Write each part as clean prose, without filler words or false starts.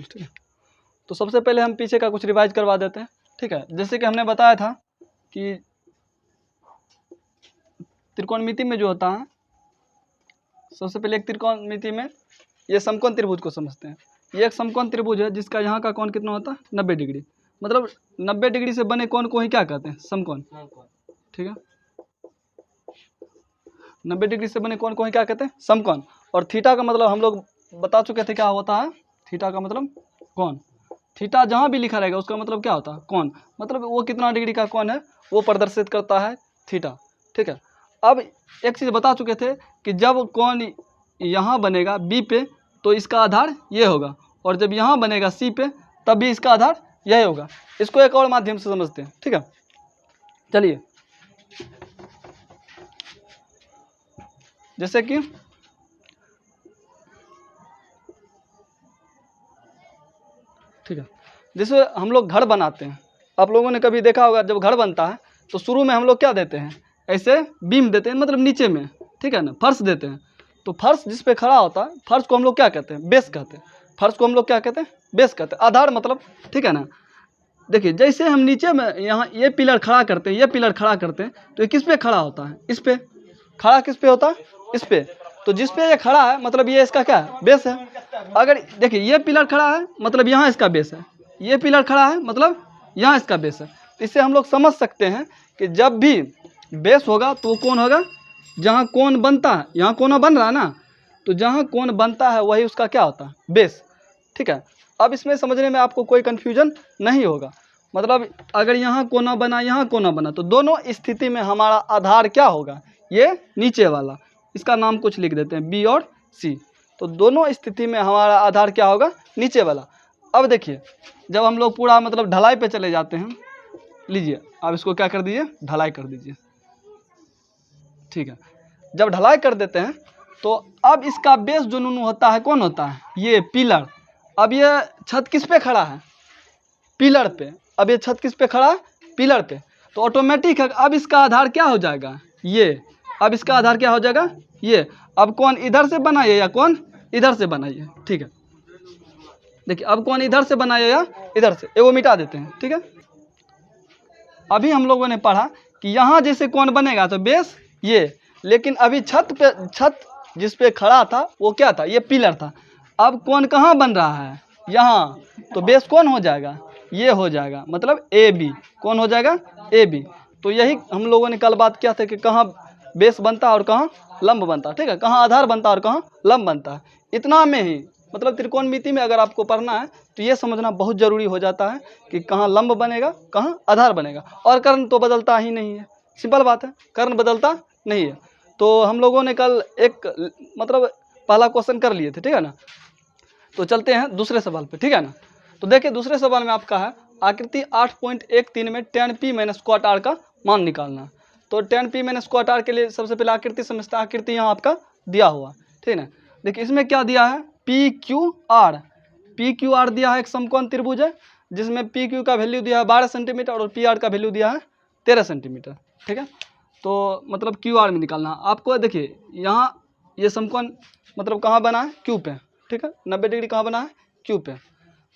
Degree, ठीक है। तो सबसे पहले हम पीछे का कुछ रिवाइज करवा देते हैं, ठीक है। जैसे कि हमने बताया था कि त्रिकोणमिति में जो होता है, सबसे पहले एक त्रिकोणमिति में ये समकोण त्रिभुज को समझते हैं। ये एक समकोण त्रिभुज है जिसका यहाँ का कोण कितना होता है 90 डिग्री, मतलब 90 डिग्री से बने कोण को ही क्या कहते हैं, समकोण, ठीक है। 90 डिग्री से बने कोण को ही क्या कहते हैं, समकोण। और थीटा का मतलब हम लोग बता चुके थे क्या होता है, थीटा का मतलब कोण। थीटा जहाँ भी लिखा रहेगा उसका मतलब क्या होता है, कोण, मतलब वो कितना डिग्री का कोण है वो प्रदर्शित करता है थीटा, ठीक है। अब एक चीज़ बता चुके थे कि जब कोण यहाँ बनेगा बी पे तो इसका आधार ये होगा, और जब यहाँ बनेगा सी पे तब भी इसका आधार यही होगा। इसको एक और माध्यम से समझते हैं, ठीक है। चलिए, जैसे कि ठीक है, जैसे हम लोग घर बनाते हैं, आप लोगों ने कभी देखा होगा जब घर बनता है तो शुरू में हम लोग क्या देते हैं, ऐसे बीम देते हैं, मतलब नीचे में, ठीक है ना, फर्श देते हैं। तो फर्श जिस पे खड़ा होता है, फर्श को हम लोग क्या कहते हैं, बेस कहते हैं। फर्श को हम लोग क्या कहते हैं, बेस कहते हैं, आधार मतलब, ठीक है ना। देखिए जैसे हम नीचे में यहाँ ये पिलर खड़ा करते हैं, ये पिलर खड़ा करते हैं, तो ये किस पे खड़ा होता है, इस पे खड़ा, किस पे होता है, इस पे। तो जिस पे ये खड़ा है मतलब ये इसका क्या है, बेस है। अगर देखिए ये पिलर खड़ा है मतलब यहाँ इसका बेस है, ये पिलर खड़ा है मतलब यहाँ इसका बेस है। तो इससे हम लोग समझ सकते हैं कि जब भी बेस होगा तो वो कौन होगा, जहाँ कोण बनता है, यहाँ कोना बन रहा है ना, तो जहाँ कोण बनता है वही उसका क्या होता है, बेस, ठीक है। अब इसमें समझने में आपको कोई कन्फ्यूजन नहीं होगा, मतलब अगर यहाँ कोना बना, यहाँ कोना बना, तो दोनों स्थिति में हमारा आधार क्या होगा, ये नीचे वाला, इसका नाम कुछ लिख देते हैं बी और सी। तो दोनों स्थिति में हमारा आधार क्या होगा, नीचे वाला। अब देखिए जब हम लोग पूरा मतलब ढलाई पे चले जाते हैं, लीजिए आप इसको क्या कर दीजिए, ढलाई कर दीजिए, ठीक है। जब ढलाई कर देते हैं तो अब इसका बेस जो नुनू होता है कौन होता है, ये पिलर। अब ये छत किस पे खड़ा है, पिलर पे। अब ये छत किस पे खड़ा है, पिलर पे। तो ऑटोमेटिक है अब इसका आधार क्या हो जाएगा, ये। अब इसका आधार क्या हो जाएगा, ये। अब कौन इधर से बनाइए या कौन इधर से बनाइए, ठीक है। देखिए अब कौन इधर से बनाइए या इधर से, वो मिटा देते हैं, ठीक है। अभी हम लोगों ने पढ़ा कि यहाँ जैसे कौन बनेगा तो बेस ये, लेकिन अभी छत जिस पे खड़ा था वो क्या था, ये पिलर था। अब कौन कहाँ बन रहा है, यहाँ, तो बेस कौन हो जाएगा, ये हो जाएगा, मतलब ए बी, कौन हो जाएगा, ए बी। तो यही हम लोगों ने कल बात किया था कि कहाँ बेस बनता है और कहाँ लंब बनता है, ठीक है, कहाँ आधार बनता है और कहाँ लंब बनता है। इतना में ही मतलब त्रिकोणमिति में अगर आपको पढ़ना है तो ये समझना बहुत ज़रूरी हो जाता है कि कहाँ लंब बनेगा, कहाँ आधार बनेगा। और कर्ण तो बदलता ही नहीं है, सिंपल बात है, कर्ण बदलता नहीं है। तो हम लोगों ने कल एक मतलब पहला क्वेश्चन कर लिए थे, ठीक है ना। तो चलते हैं दूसरे सवाल पे, ठीक है ना। तो देखिए दूसरे सवाल में आपका है आकृति 8.13 में tan p माइनस क्वाट r का मान निकालना। तो tan p माइनस क्वाट r के लिए सबसे पहले आकृति समझता है। आकृति यहाँ आपका दिया हुआ, ठीक है ना। देखिए इसमें क्या दिया है, पी क्यू आर दिया है, एक समकोण त्रिभुज है जिसमें पी क्यू का वैल्यू दिया है 12 सेंटीमीटर और पी आर का वैल्यू दिया है 13 सेंटीमीटर, ठीक है। तो मतलब क्यू आर में निकालना आपको। देखिए यहाँ ये समकोण मतलब कहाँ बना है, क्यू पे, ठीक है, 90 डिग्री कहाँ बना है, क्यू पे।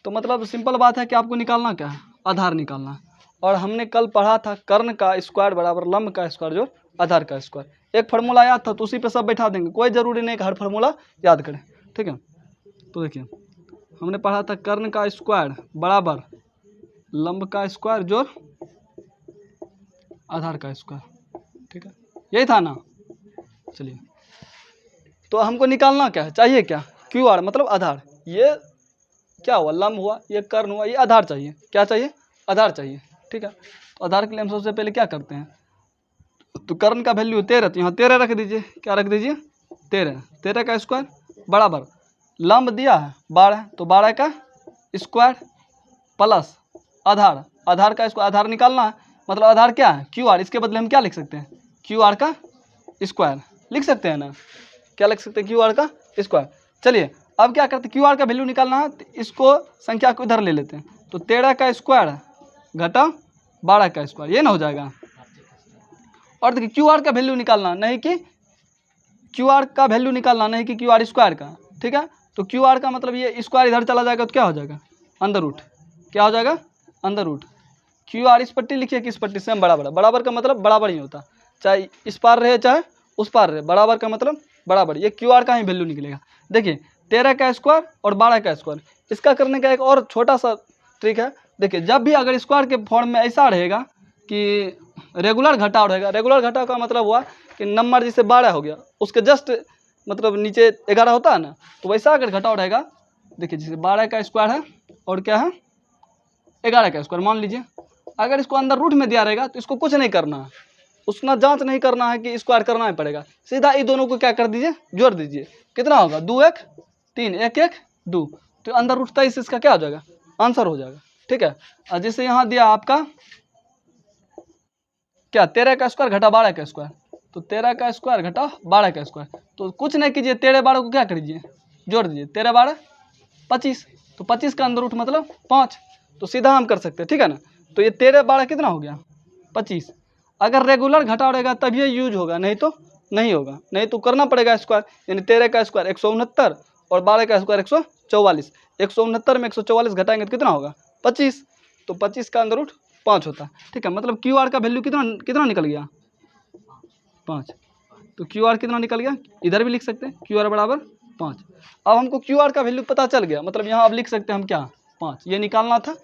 तो मतलब सिंपल बात है कि आपको निकालना क्या है, आधार निकालना है। और हमने कल पढ़ा था कर्ण का स्क्वायर बराबर लंब का स्क्वायर जो आधार का स्क्वायर। एक फार्मूला याद था तो उसी पे सब बैठा देंगे, कोई ज़रूरी नहीं कि हर फार्मूला याद करें, ठीक है। तो देखिए हमने पढ़ा था कर्ण का स्क्वायर बराबर लंब का स्क्वायर जोड़ आधार का स्क्वायर, ठीक है, यही था ना। चलिए तो हमको निकालना क्या है, चाहिए क्या, क्यू आर मतलब आधार। ये क्या हुआ, लंब हुआ, ये कर्ण हुआ, ये आधार चाहिए, क्या चाहिए, आधार चाहिए, ठीक है। तो आधार के लिए हम सबसे पहले क्या करते हैं, तो कर्ण का वैल्यू 13, तो यहाँ 13 रख दीजिए, क्या रख दीजिए 13, 13 का स्क्वायर बराबर लंब दिया है 12, तो 12 का स्क्वायर प्लस आधार, आधार का स्क्वायर, आधार निकालना है मतलब आधार क्या है, क्यू आर। इसके बदले हम क्या लिख सकते हैं, क्यू आर का स्क्वायर लिख सकते हैं ना, क्या लिख सकते हैं, क्यू आर का स्क्वायर। चलिए अब क्या करते हैं, क्यू आर का वैल्यू निकालना है तो इसको संख्या को इधर ले लेते हैं, तो 13 का स्क्वायर घटा 12 का स्क्वायर, ये ना हो जाएगा। और देखिए क्यू आर का वैल्यू निकालना नहीं कि क्यू आर का वैल्यू निकालना नहीं कि क्यू आर स्क्वायर का, ठीक है। तो क्यू आर का मतलब ये स्क्वायर इधर चला जाएगा तो क्या हो जाएगा, अंदर रूट। क्या हो जाएगा, अंदर रूट। क्यू आर इस पट्टी लिखिए कि इस पट्टी, सेम बराबर। बराबर का मतलब बराबर ही होता, चाहे इस पार रहे चाहे उस पार रहे, बराबर का मतलब बराबर। ये क्यू आर का ही वैल्यू निकलेगा। देखिए 13 का स्क्वायर और 12 का स्क्वायर, इसका करने का एक और छोटा सा ट्रिक है। देखिए जब भी अगर स्क्वायर के फॉर्म में ऐसा रहेगा कि रेगुलर घटाव रहेगा, रेगुलर घटाव का मतलब हुआ कि नंबर जैसे 12 हो गया, उसके जस्ट मतलब नीचे 11 होता है ना, तो वैसा अगर घटाव रहेगा, देखिए जैसे 12 का स्क्वायर है और क्या है 11 का स्क्वायर मान लीजिए, अगर इसको अंदर रूट में दिया रहेगा तो इसको कुछ नहीं करना है, उसना जांच नहीं करना है कि स्क्वायर करना ही पड़ेगा, सीधा ये दोनों को क्या कर दीजिए, जोड़ दीजिए। कितना होगा, 2 1 3 1 1 2, तो अंदर रूट 23 इसका क्या हो जाएगा, आंसर हो जाएगा। ठीक है। और जैसे यहाँ दिया आपका क्या 13 का स्क्वायर घटा 12 का स्क्वायर, तो 13 का स्क्वायर घटा 12 का स्क्वायर, तो कुछ नहीं कीजिए, 13 12 को क्या करिए, जोड़ दीजिए, 13 12 25, तो 25 का अंदर रूट मतलब 5, तो सीधा हम कर सकते हैं। ठीक है ना। तो ये 13 12 कितना हो गया, 25। अगर रेगुलर घटाव रहेगा तब ये यूज होगा, नहीं तो नहीं होगा, नहीं तो करना पड़ेगा स्क्वायर। यानी 13 का स्क्वायर 169 और 12 का स्क्वायर 144, 169 में 144 घटाएंगे तो कितना होगा, 25, तो 25 का अंदर रूट 5 होता है। ठीक है, मतलब क्यू आर का वैल्यू कितना कितना निकल गया, 5। तो क्यू आर कितना निकल गया, इधर भी लिख सकते हैं क्यू आर बराबर 5। अब हमको क्यू आर का वैल्यू पता चल गया, मतलब यहाँ अब लिख सकते हैं हम क्या, 5, ये निकालना था।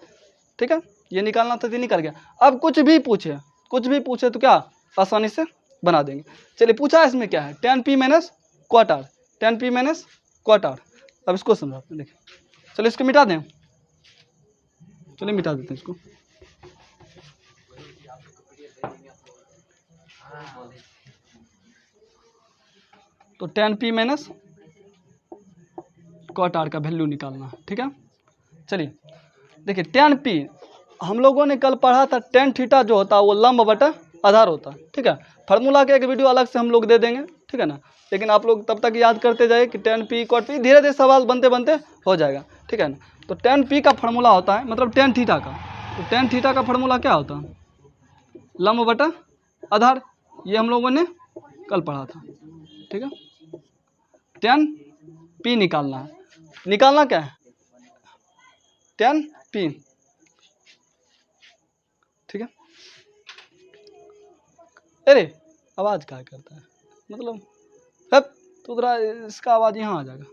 ठीक है, ये निकालना था, ये निकल गया। अब कुछ भी पूछे तो क्या आसानी से बना देंगे। चलिए पूछा है इसमें क्या है, tan p माइनस क्वाट आर, tan p माइनस क्वाट आर। अब इसको समझाते हैं, देखिए चलिए इसको मिटा दें, चलिए मिटा देते हैं इसको। तो tan p माइनस क्वाट आर का वैल्यू निकालना है। ठीक है, चलिए देखिए tan p हम लोगों ने कल पढ़ा था, tan थीटा जो होता है वो लंब बटा आधार होता है। ठीक है, फार्मूला का एक वीडियो अलग से हम लोग दे देंगे। ठीक है ना, लेकिन आप लोग तब तक याद करते जाइए कि tan p क्वाट p, धीरे धीरे सवाल बनते बनते हो जाएगा। ठीक है ना, तो tan p का फार्मूला होता है, मतलब tan थीटा का, तो tan थीटा का फार्मूला क्या होता है, लंब बटा आधार। ये हम लोगों ने कल पढ़ा था। ठीक है, tan p निकालना है, निकालना क्या है, tan p। ठीक है, अरे आवाज़ क्या करता है, मतलब तो जरा इसका आवाज़ यहाँ आ जाएगा।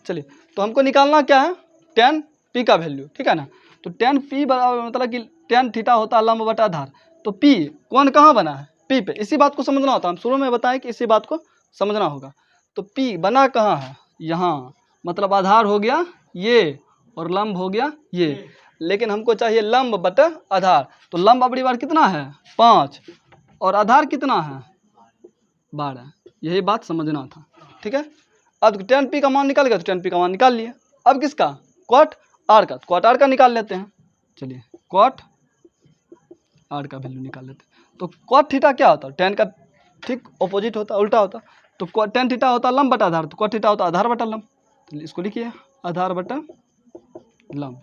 चलिए तो हमको निकालना क्या है, tan p का वैल्यू। ठीक है ना, तो tan p बराबर मतलब कि tan थीटा होता है लंब बटा आधार, तो p कौन कहाँ बना है, p पे। इसी बात को समझना होता है, हम शुरू में बताएं कि इसी बात को समझना होगा। तो p बना कहाँ है, यहाँ, मतलब आधार हो गया ये और लंब हो गया ये, लेकिन हमको चाहिए लंब बटा आधार। तो लंब अबरी बार कितना है, 5, और आधार कितना है, 12। यही बात समझना था। ठीक है, अब tan p का मान निकाल गया, तो tan p का मान निकाल लिए। अब किसका, क्वाट आर का, तो क्वाट आर का निकाल लेते हैं। चलिए क्वाट आर का वैल्यू निकाल लेते हैं। तो क्वाट थीटा क्या होता है, tan का ठीक ऑपोजिट होता है, उल्टा होता है। तो tan थीटा होता है लंब बटा आधार, तो क्वाट थीटा होता है आधार बटा लंब। तो इसको लिखिए आधार बटा लंब।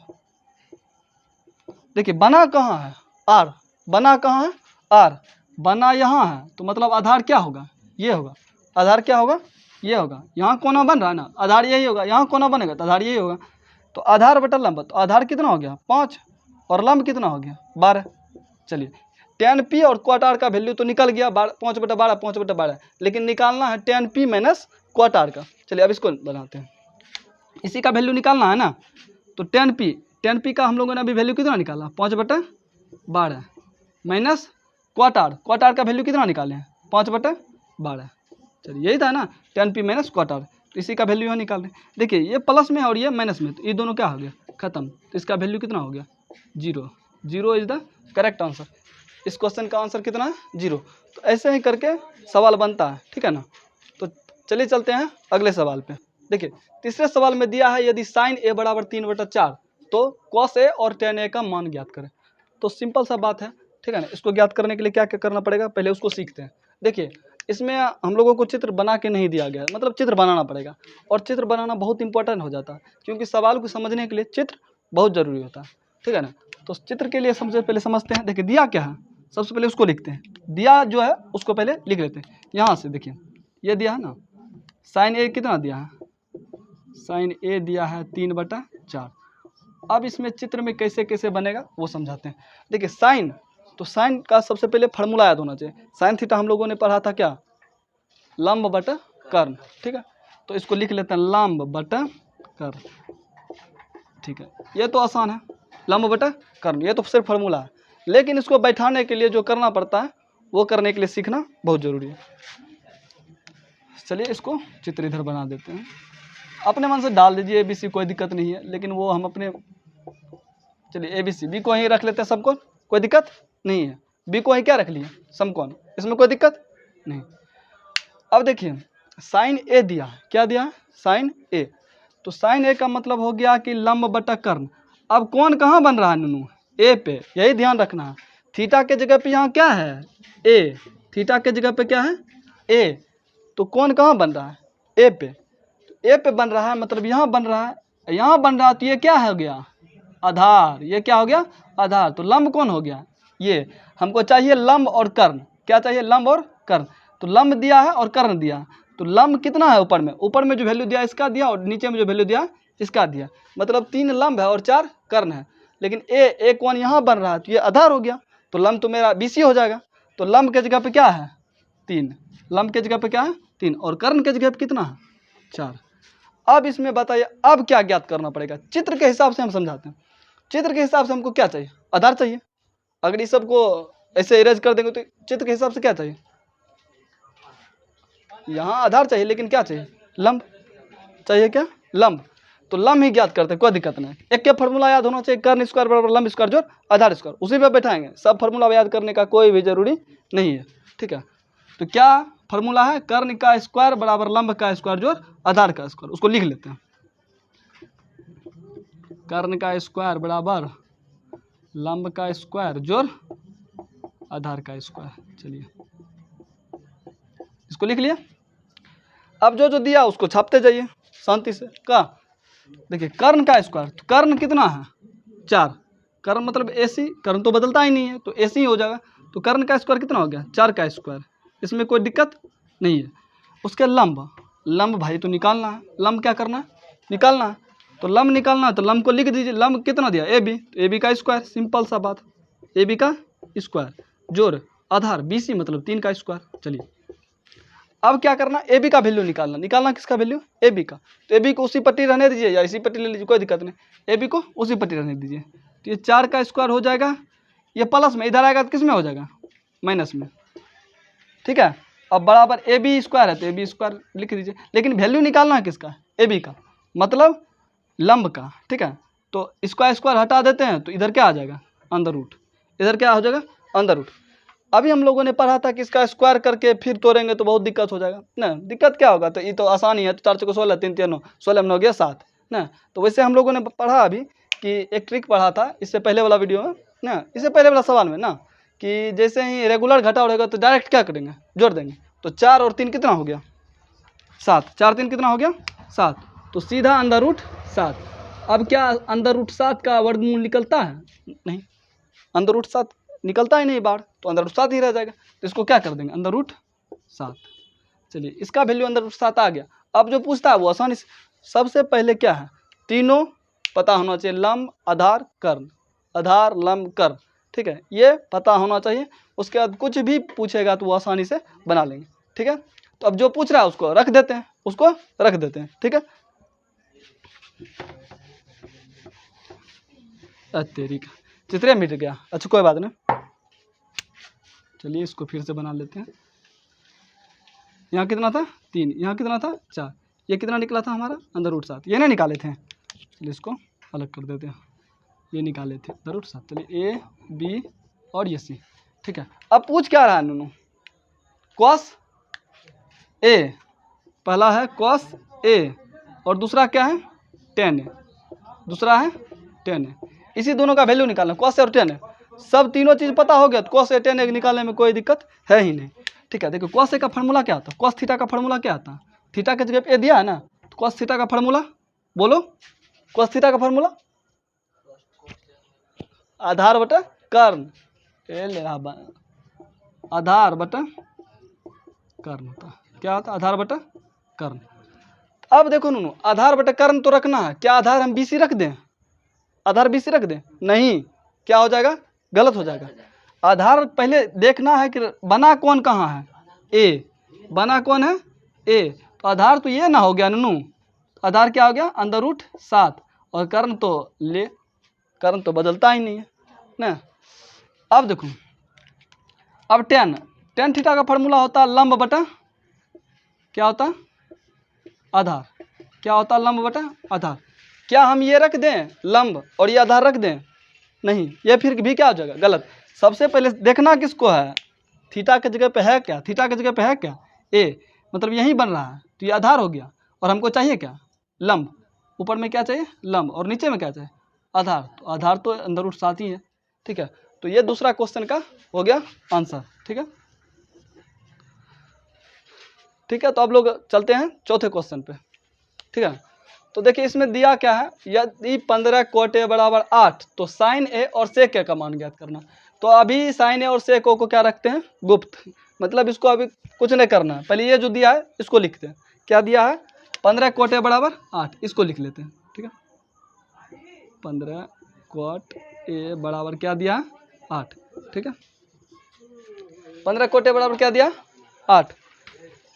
देखिए बना कहाँ है, आर, बना कहाँ है, आर, बना यहाँ है, तो मतलब आधार क्या होगा, ये होगा। आधार क्या होगा, ये होगा। यहाँ कोना बन रहा है ना, आधार यही होगा। यहाँ कोना बनेगा तो आधार यही होगा। तो आधार बटा लंब, तो आधार कितना हो गया 5 और लंब कितना हो गया 12। चलिए tan p और क्वाट आर का वैल्यू तो निकल गया, 5 बटा 12 5 बटा 12, लेकिन निकालना है tan p माइनस क्वाट आर का। चलिए अब इसको बनाते हैं, इसी का वैल्यू निकालना है ना। तो tan p का हम लोगों ने अभी वैल्यू कितना निकाला, 5 बटा 12 माइनस क्वाट आर का वैल्यू कितना निकाले हैं, 5 बटा 12। चलिए यही था ना, tan p माइनस क्वाट आर, तो इसी का वैल्यू यहाँ निकाल रहे हैं। देखिए ये प्लस में और ये माइनस में, तो ये दोनों क्या हो गया, खत्म। तो इसका वैल्यू कितना हो गया, 0। 0 इज द करेक्ट आंसर। इस क्वेश्चन का आंसर कितना है, 0। तो ऐसे ही करके सवाल बनता है। ठीक है ना, तो चलिए चलते हैं अगले सवाल पे। देखिए तीसरे सवाल में दिया है, यदि साइन a बराबर 3/4 तो कॉस a और tan a का मान ज्ञात करें। तो सिंपल सा बात है। ठीक है ना, इसको ज्ञात करने के लिए क्या क्या करना पड़ेगा, पहले उसको सीखते हैं। देखिए इसमें हम लोगों को चित्र बना के नहीं दिया गया है, मतलब चित्र बनाना पड़ेगा, और चित्र बनाना बहुत इंपॉर्टेंट हो जाता है, क्योंकि सवाल को समझने के लिए चित्र बहुत ज़रूरी होता है। ठीक है ना, तो चित्र के लिए सबसे पहले समझते हैं। देखिए दिया क्या है, सबसे पहले उसको लिखते हैं। दिया जो है उसको पहले लिख लेते हैं। यहाँ से देखिए ये दिया है ना, साइन ए कितना दिया है साइन ए दिया है 3/4। अब इसमें चित्र में कैसे कैसे बनेगा वो समझाते हैं। देखिए साइन, तो साइन का सबसे पहले फार्मूला याद होना चाहिए। साइन थीटा हम लोगों ने पढ़ा था क्या, लंब बटा कर्ण, ठीक है। तो इसको लिख लेते हैं लंब बटा कर्ण, ठीक है। ये तो आसान है, लंब बटा कर्ण, ये तो सिर्फ फार्मूला है। लेकिन इसको बैठाने के लिए जो करना पड़ता है वो करने के लिए सीखना बहुत ज़रूरी है। चलिए इसको चित्र इधर बना देते हैं। अपने मन से डाल दीजिए ABC, कोई दिक्कत नहीं है। लेकिन वो हम अपने, चलिए ABC, बी को ही रख लेते हैं समकोण, कोई दिक्कत नहीं है। बी को ही क्या रख लिए, समकोण, इसमें कोई दिक्कत नहीं। अब देखिए साइन ए दिया है, क्या दिया है, साइन ए। तो साइन ए का मतलब हो गया कि लंब बटा कर्ण। अब कौन कहाँ बन रहा है नूनू, ए पे, यही ध्यान रखना है। थीटा के जगह पे यहाँ क्या है, ए, थीटा के जगह पे क्या है, ए। तो कौन कहाँ बन रहा है, ए पे। ए पे बन रहा है मतलब यहाँ बन रहा है, यहाँ बन रहा है। तो ये क्या हो गया, आधार। ये क्या हो गया, आधार। तो लंब कौन हो गया, ये। हमको चाहिए लंब और कर्ण, क्या चाहिए, लंब और कर्ण। तो लंब दिया है और कर्ण दिया। तो लंब कितना है, ऊपर में जो वैल्यू दिया इसका दिया, और नीचे में जो वैल्यू दिया इसका दिया। मतलब 3 लंब है और 4 कर्ण है। लेकिन ए कौन यहाँ बन रहा है, तो ये आधार हो गया। तो लंब तो मेरा BC हो जाएगा। तो लंब के जगह पे क्या है, 3, लंब के जगह पे क्या है, 3, और कर्ण के जगह पे कितना है, 4। अब इसमें बताइए अब क्या ज्ञात करना पड़ेगा, चित्र के हिसाब से हम समझाते हैं। चित्र के हिसाब से हमको क्या चाहिए, आधार चाहिए। अगर इस सबको ऐसे इरेज कर देंगे तो चित्र के हिसाब से क्या चाहिए, यहाँ आधार चाहिए, लेकिन क्या चाहिए, लंब चाहिए, क्या, लंब। तो लंब ही ज्ञात करते हैं, कोई दिक्कत नहीं। एक क्या फार्मूला याद होना चाहिए, कर्ण स्क्वायर बराबर लंब स्क्वायर जोड़ आधार स्क्वायर, उसी पे बैठाएंगे। सब फार्मूला याद करने का कोई भी जरूरी नहीं है, ठीक है। तो क्या फार्मूला है, कर्ण का स्क्वायर बराबर लंब का स्क्वायर जोड़ आधार का स्क्वायर। उसको लिख लेते हैं, कर्ण का स्क्वायर बराबर लंब का स्क्वायर जोड़ आधार का स्क्वायर। चलिए इसको लिख लिया। अब जो जो दिया उसको छापते जाइए शांति से। का देखिए कर्ण का स्क्वायर, तो कर्ण कितना है, 4। कर्ण मतलब AC, कर्ण तो बदलता ही नहीं है, तो AC ही हो जाएगा। तो कर्ण का स्क्वायर कितना हो गया, 4 का स्क्वायर, इसमें कोई दिक्कत नहीं है। उसके लंब, लंब भाई तो निकालना है, लंब क्या करना है, निकालना है। तो लंब निकालना है, तो लंब को लिख दीजिए। लंब कितना दिया, AB, तो AB का स्क्वायर, सिंपल सा बात, AB का स्क्वायर जोड़ आधार BC मतलब 3 का स्क्वायर। चलिए अब क्या करना, AB का वैल्यू निकालना किसका वैल्यू, AB का। तो AB को उसी पट्टी रहने दीजिए या इसी पट्टी ले लीजिए, कोई दिक्कत नहीं। AB को उसी पट्टी रहने दीजिए। तो ये 4 का स्क्वायर हो जाएगा, ये प्लस में, इधर आएगा तो किस में हो जाएगा, माइनस में, ठीक है। अब बराबर AB स्क्वायर है, तो AB स्क्वायर लिख दीजिए। लेकिन वैल्यू निकालना है किसका, AB का, मतलब लंब का, ठीक है। तो स्क्वायर स्क्वायर हटा देते हैं, तो इधर क्या आ जाएगा, अंडर रूट। इधर क्या हो जाएगा, अंडर रूट। अभी हम लोगों ने पढ़ा था कि इसका स्क्वायर करके फिर तोड़ेंगे तो बहुत दिक्कत हो जाएगा ना। दिक्कत क्या होगा, तो ये तो आसानी है। तो 4 चौको 16, 3 3 9, 16 में हो गया 7 ना। तो वैसे हम लोगों ने पढ़ा अभी कि एक ट्रिक पढ़ा था इससे पहले वाला वीडियो में ना, इससे पहले वाला सवाल में ना, कि जैसे ही रेगुलर घटाव रहेगा तो डायरेक्ट क्या करेंगे, जोड़ देंगे। तो 4 और 3 कितना हो गया, 7, 4 3 कितना हो गया, 7। तो सीधा अंडर रूट 7। अब क्या अंडर रूट 7 का वर्गमूल निकलता है, नहीं, अंडर रूट 7 निकलता ही नहीं बाहर, तो अंडर रूट 7 ही रह जाएगा। तो इसको क्या कर देंगे, अंडर रूट 7। चलिए इसका वैल्यू अंडर रूट 7 आ गया। अब जो पूछता है वो आसानी से, सबसे पहले क्या है, तीनों पता होना चाहिए, लंब आधार कर्ण, आधार लंब कर्ण, ठीक है, ये पता होना चाहिए। उसके बाद कुछ भी पूछेगा तो वो आसानी से बना लेंगे, ठीक है। तो अब जो पूछ रहा है उसको रख देते हैं, उसको रख देते हैं, ठीक है। तेरी का चित्र मिट गया, अच्छा कोई बात नहीं। चलिए इसको फिर से बना लेते हैं। यहाँ कितना था, 3, यहाँ कितना था, 4, ये कितना निकला था हमारा, अंडर रूट 7, ये ना निकाले थे। चलिए इसको अलग कर देते हैं, ये निकाले थे अंडर रूट 7। चलिए A B और ये C, ठीक है। अब पूछ क्या रहा है नूनू, cos A, पहला है cos A और दूसरा क्या है, tan A, दूसरा है tan A। इसी दोनों का वैल्यू निकालना, cos A और tan A। सब तीनों चीज़ पता हो गया तो cos A tan A निकालने में कोई दिक्कत है ही नहीं, ठीक है। देखो cos A का फार्मूला क्या आता है, cos थीटा का फार्मूला क्या आता है, थीटा के जगह पे A दिया है ना, तो cos थीटा का फार्मूला बोलो, cos थीटा का फार्मूला आधार बटा कर्ण, आधार बटा कर्ण होता है, क्या होता है, आधार बटा कर्ण। अब देखो नूनू, आधार बटे कर्ण तो रखना है, क्या आधार हम BC रख दें? आधार BC रख दें? नहीं, क्या हो जाएगा? गलत हो जाएगा। आधार पहले देखना है कि बना कौन कहाँ है, ए, बना कौन है? ए। तो आधार तो ये ना हो गया नूनू, आधार क्या हो गया? √7, और कर्ण तो कर्ण तो बदलता ही नहीं है ना। अब देखो, अब tan थीटा का फॉर्मूला होता है लंब बटा क्या होता है? आधार। क्या होता है? लंब बटा आधार। क्या हम ये रख दें लंब और ये आधार रख दें? नहीं, ये फिर भी क्या हो जाएगा? गलत। सबसे पहले देखना किसको है, थीटा के जगह पे है क्या? थीटा के जगह पे है क्या? ए, मतलब यही बन रहा है, तो ये आधार हो गया। और हमको चाहिए क्या? लंब। ऊपर में क्या चाहिए? लंब। और नीचे में क्या चाहिए? आधार। तो आधार तो √7 ही है, ठीक है। तो ये दूसरा क्वेश्चन का हो गया आंसर, ठीक है। ठीक है, तो अब लोग चलते हैं चौथे क्वेश्चन पे, ठीक है। तो देखिए इसमें दिया क्या है, यदि 15 cot A बराबर 8 तो sin A और sec A का मान ज्ञात करना। तो अभी sin A और sec A को क्या रखते हैं? गुप्त। मतलब इसको अभी कुछ नहीं करना है, पहले ये जो दिया है इसको लिखते हैं। क्या दिया है? 15 cot A बराबर 8, इसको लिख लेते हैं, ठीक है। 15 cot A बराबर क्या दिया है? 8, ठीक है। 15 cot A बराबर क्या दिया? 8।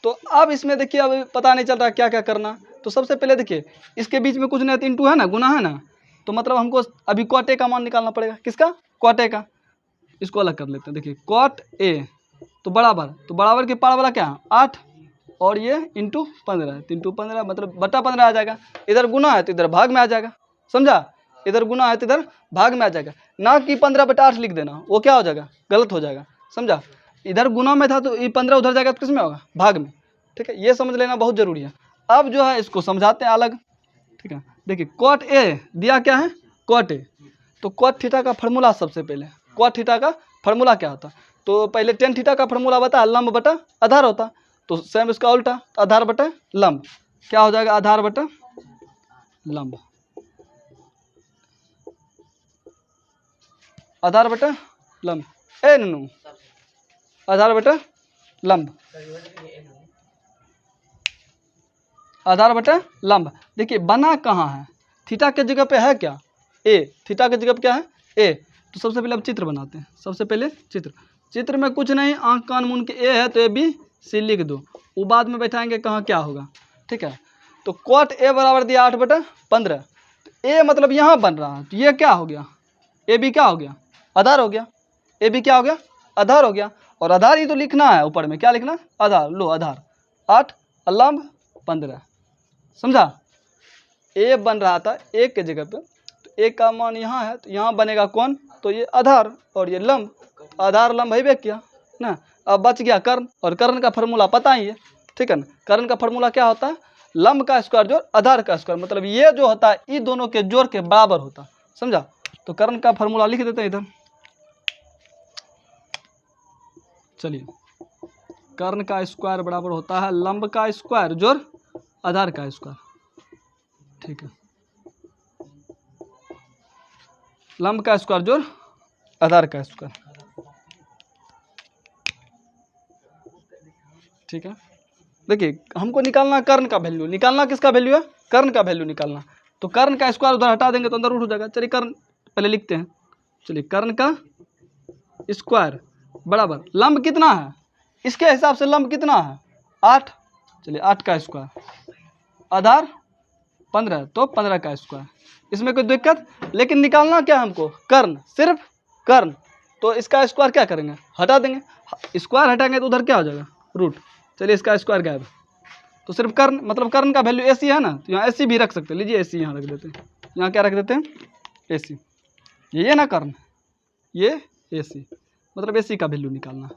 तो अब इसमें देखिए, अब पता नहीं चल रहा क्या क्या करना। तो सबसे पहले देखिए, इसके बीच में कुछ नहीं, इंटू है ना, गुना है ना, तो मतलब हमको अभी cot A का मान निकालना पड़ेगा। किसका? cot A का। इसको अलग कर लेते हैं। देखिए cot A तो बराबर के पार वाला क्या? 8, और ये इंटू 15, तो इंटू 15 मतलब बटा 15 आ जाएगा। इधर गुना है तो इधर भाग में आ जाएगा, समझा? इधर गुना है तो इधर भाग में आ जाएगा, ना कि 15/8 लिख देना, वो क्या हो जाएगा? गलत हो जाएगा, समझा? इधर गुना में था तो ये 15 उधर जाएगा तो किस में होगा? भाग में, ठीक है। ये समझ लेना बहुत जरूरी है। अब जो है इसको समझाते हैं अलग, ठीक है। देखिए cot A दिया क्या है? cot A। तो cot थीटा का फार्मूला, सबसे पहले cot थीटा का फार्मूला क्या होता? तो पहले tan थीटा का फार्मूला बता, लंब बटा आधार होता। तो सेम इसका उल्टा, आधार बटा लंब। क्या हो जाएगा? आधार बटा लंब। आधार बटा लंब। ए नू, आधार बटा लंब, आधार बटा लंब। देखिए बना कहाँ है? थीटा के जगह पे है क्या? ए। थीटा के जगह पे क्या है? ए। तो सबसे पहले अब चित्र बनाते हैं। सबसे पहले चित्र में कुछ नहीं, आंख कान मुन के ए है तो ABC लिख दो, वो बाद में बैठाएंगे कहाँ क्या होगा, ठीक है। तो cot A बराबर दिया 8/15। तो ए मतलब यहाँ बन रहा है, तो ये क्या हो गया? AB क्या हो गया? आधार हो गया। AB क्या हो गया? आधार हो गया। और आधार ही तो लिखना है, ऊपर में क्या लिखना? आधार। लो आधार 8 और लंब 15, समझा? ए बन रहा था एक के जगह पे, तो एक का मान यहाँ है तो यहाँ बनेगा कौन? तो ये आधार, और ये लंब। आधार लंब है किया ना। अब बच गया कर्ण, और कर्ण का फार्मूला पता ही है, ठीक है ना। कर्ण का फार्मूला क्या होता है? लंब का स्क्वायर जोड़ आधार का स्क्वायर, मतलब ये जो होता है ये दोनों के जोड़ के बराबर होता, समझा? तो कर्ण का फार्मूला लिख देते हैं इधर। चलिए, कर्ण का स्क्वायर बराबर होता है लंब का स्क्वायर जोड़ आधार का स्क्वायर, ठीक है। लंब का स्क्वायर जोड़ आधार का स्क्वायर, ठीक है। देखिए हमको निकालना कर्ण का वैल्यू, निकालना किसका वैल्यू है? कर्ण का वैल्यू निकालना। तो कर्ण का स्क्वायर उधर हटा देंगे तो अंदर रूट हो जाएगा। चलिए कर्ण पहले लिखते हैं। चलिए कर्ण का स्क्वायर बराबर लंब कितना है? इसके हिसाब से लंब कितना है? 8। चलिए 8 का स्क्वायर, आधार 15 तो 15 का स्क्वायर। इसमें कोई दिक्कत? लेकिन निकालना क्या हमको? कर्ण, सिर्फ कर्ण। तो इसका स्क्वायर क्या करेंगे? हटा देंगे। स्क्वायर हटाएंगे तो उधर क्या हो जाएगा? रूट। चलिए इसका स्क्वायर गायब। तो सिर्फ कर्ण, मतलब कर्ण का वैल्यू AC है ना, तो यहाँ AC भी रख सकते हैं। लीजिए AC यहाँ रख देते हैं। यहाँ क्या रख देते हैं? AC। ये ना कर्ण, ये AC, मतलब AC का वैल्यू निकालना।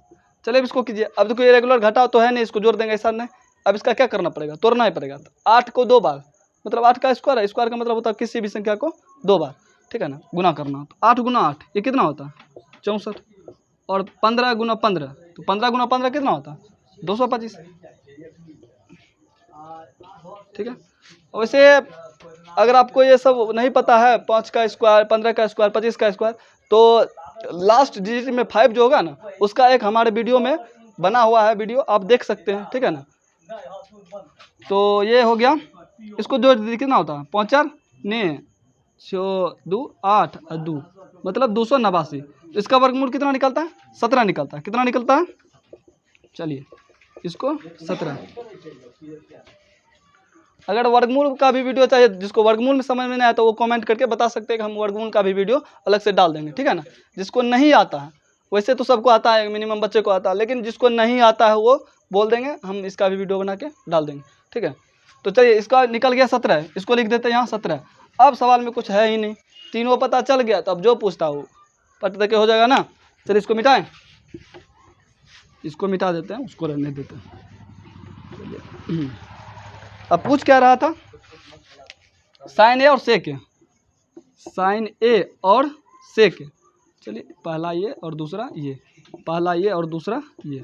चलिए अब इसको कीजिए। अब देखो ये रेगुलर घटाओ तो है नहीं, इसको जोड़ देंगे ऐसा नहीं। अब इसका क्या करना पड़ेगा? तोड़ना ही पड़ेगा। तो 8 को 2 बार, मतलब 8 का स्क्वायर है, स्क्वायर का मतलब होता है किसी भी संख्या को 2 बार, ठीक है ना, गुना करना। तो 8 गुना 8 ये कितना होता है? 64। और 15 गुना 15, तो 15 गुना 15 कितना होता है? 225, ठीक है। वैसे अगर आपको ये सब नहीं पता है, 5 का स्क्वायर, 15 का स्क्वायर, 25 का स्क्वायर, तो लास्ट डिजिट में 5 जो होगा ना, उसका एक हमारे वीडियो में बना हुआ है वीडियो, आप देख सकते हैं, ठीक है ना। तो ये हो गया इसको जोड़ दीजिए, कितना होता है 5 4 ने 6 2 8 और 2 मतलब 289। इसका वर्गमूल कितना निकलता है 17 निकलता है। कितना निकलता है, चलिए इसको 17। अगर वर्गमूल का भी वीडियो चाहिए, जिसको वर्गमूल में समझ में नहीं आया तो वो कमेंट करके बता सकते हैं कि हम वर्गमूल का भी वीडियो अलग से डाल देंगे, ठीक है ना। जिसको नहीं आता है, वैसे तो सबको आता है, मिनिमम बच्चे को आता है, लेकिन जिसको नहीं आता है वो बोल देंगे, हम इसका भी वीडियो बना के डाल देंगे, ठीक है। तो चलिए इसका निकल गया 17, इसको लिख देते हैं यहाँ 17। अब सवाल में कुछ है ही नहीं, तीनों पता चल गया, तो अब जो पूछता हो पट दे के हो जाएगा ना। चलिए इसको मिटाएं, इसको मिटा देते हैं, उसको रहने देते हैं। अब पूछ क्या रहा था, साइन ए और सेक ए, साइन ए और सेक ए। चलिए पहला ये और दूसरा ये, पहला ये और दूसरा ये,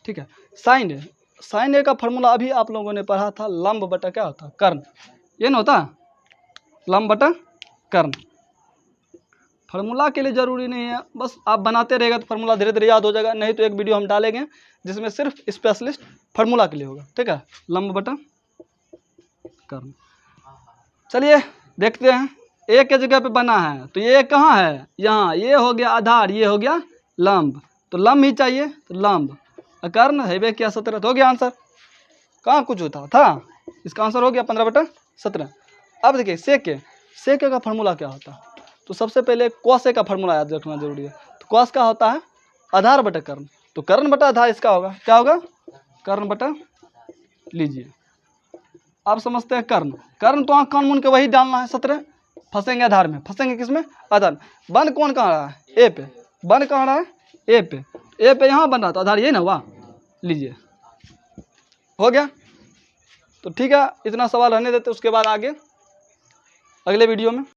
ठीक है। साइन ए, साइन ए का फॉर्मूला अभी आप लोगों ने पढ़ा था, लंब बटा क्या होता है कर्ण, ये ना होता लंब बटा कर्ण। फार्मूला के लिए ज़रूरी नहीं है, बस आप बनाते रहेगा तो फार्मूला धीरे धीरे याद हो जाएगा। नहीं तो एक वीडियो हम डालेंगे जिसमें सिर्फ स्पेशलिस्ट फार्मूला के लिए होगा, ठीक है, लंब बटा कर्ण। चलिए देखते हैं, ए के जगह पे बना है तो ये कहाँ है, यहाँ, ये हो गया आधार, ये हो गया लंब, तो लंब ही चाहिए, तो लंब कर्ण है वे क्या 17, तो हो गया आंसर। कहाँ कुछ होता था, इसका आंसर हो गया 15/17। अब देखिए सेक का फार्मूला क्या होता है, तो सबसे पहले कॉस ए का फार्मूला याद रखना जरूरी है। तो कॉस का होता है आधार बटा कर्ण, तो कर्ण बटा आधार इसका होगा, क्या होगा कर्ण बटा, लीजिए आप समझते हैं कर्ण तो आँख कान मुन के वही डालना है 17, फंसेंगे आधार में, फंसेंगे किस में आधार। बन कौन कहाँ रहा है ए पे, बन कहाँ रहा है ए पे यहाँ बन रहा था आधार, ये ना हुआ, लीजिए हो गया। तो ठीक है, इतना सवाल रहने देते, उसके बाद आगे अगले वीडियो में